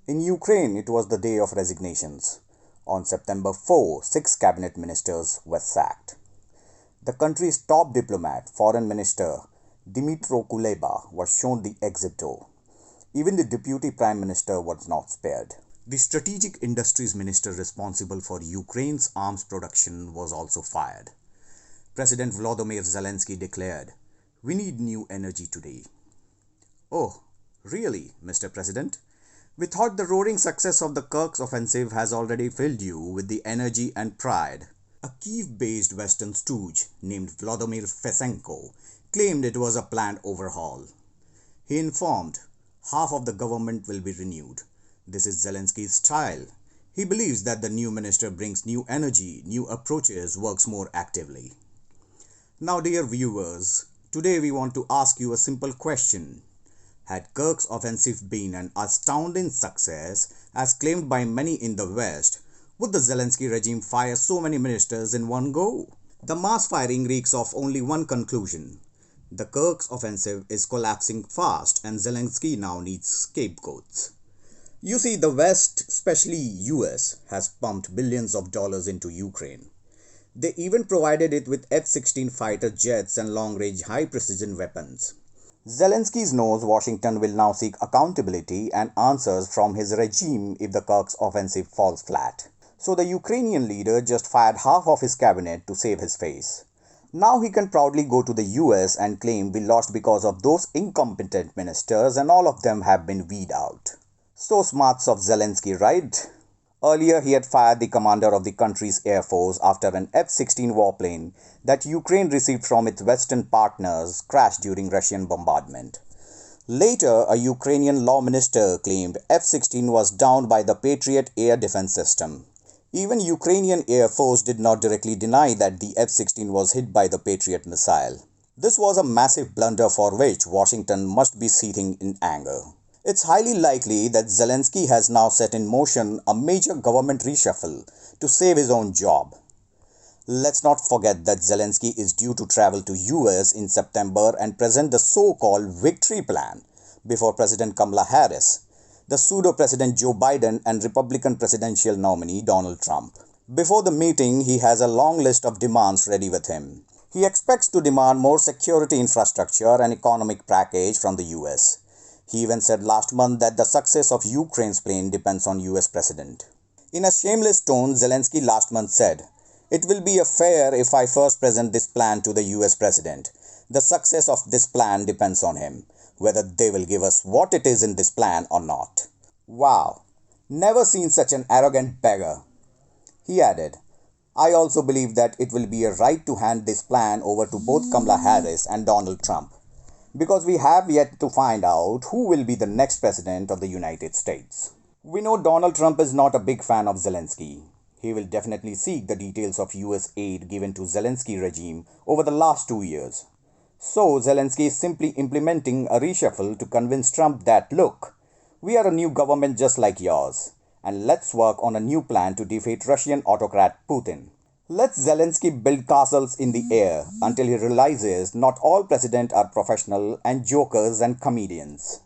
In Ukraine, it was the day of resignations. On September 4, 6 cabinet ministers were sacked. The country's top diplomat, Foreign Minister Dmytro Kuleba, was shown the exit door. Even the deputy prime minister was not spared. The strategic industries minister responsible for Ukraine's arms production was also fired. President Volodymyr Zelensky declared, "We need new energy today." Oh, really, Mr. President? We thought the roaring success of the Kursk offensive has already filled you with the energy and pride. A Kyiv-based Western stooge named Volodymyr Fesenko claimed it was a planned overhaul. He informed, half of the government will be renewed. This is Zelensky's style. He believes that the new minister brings new energy, new approaches, works more actively. Now, dear viewers, today we want to ask you a simple question. Had Kursk's offensive been an astounding success, as claimed by many in the West, would the Zelensky regime fire so many ministers in one go? The mass firing reeks of only one conclusion. The Kursk offensive is collapsing fast and Zelensky now needs scapegoats. You see, the West, especially US, has pumped billions of dollars into Ukraine. They even provided it with F-16 fighter jets and long-range high-precision weapons. Zelensky knows Washington will now seek accountability and answers from his regime if the Kursk offensive falls flat. So the Ukrainian leader just fired half of his cabinet to save his face. Now he can proudly go to the US and claim we lost because of those incompetent ministers and all of them have been weed out. So smarts of Zelensky, right? Earlier he had fired the commander of the country's air force after an F-16 warplane that Ukraine received from its Western partners crashed during Russian bombardment. Later, a Ukrainian law minister claimed F-16 was downed by the Patriot air defense system. Even Ukrainian Air Force did not directly deny that the F-16 was hit by the Patriot missile. This was a massive blunder for which Washington must be seething in anger. It's highly likely that Zelensky has now set in motion a major government reshuffle to save his own job. Let's not forget that Zelensky is due to travel to US in September and present the so-called victory plan before President Kamala Harris, the pseudo-President Joe Biden and Republican presidential nominee Donald Trump. Before the meeting, he has a long list of demands ready with him. He expects to demand more security infrastructure and economic package from the US. He even said last month that the success of Ukraine's plan depends on US president. In a shameless tone, Zelensky last month said, "It will be fair if I first present this plan to the US president. The success of this plan depends on him, whether they will give us what it is in this plan or not." Wow, never seen such an arrogant beggar. He added, "I also believe that it will be a right to hand this plan over to both Kamala Harris and Donald Trump, because we have yet to find out who will be the next president of the United States." We know Donald Trump is not a big fan of Zelensky. He will definitely seek the details of US aid given to Zelensky regime over the last 2 years. So Zelensky is simply implementing a reshuffle to convince Trump that, look, we are a new government just like yours, and let's work on a new plan to defeat Russian autocrat Putin. Let Zelensky build castles in the air until he realizes not all presidents are professional and jokers and comedians.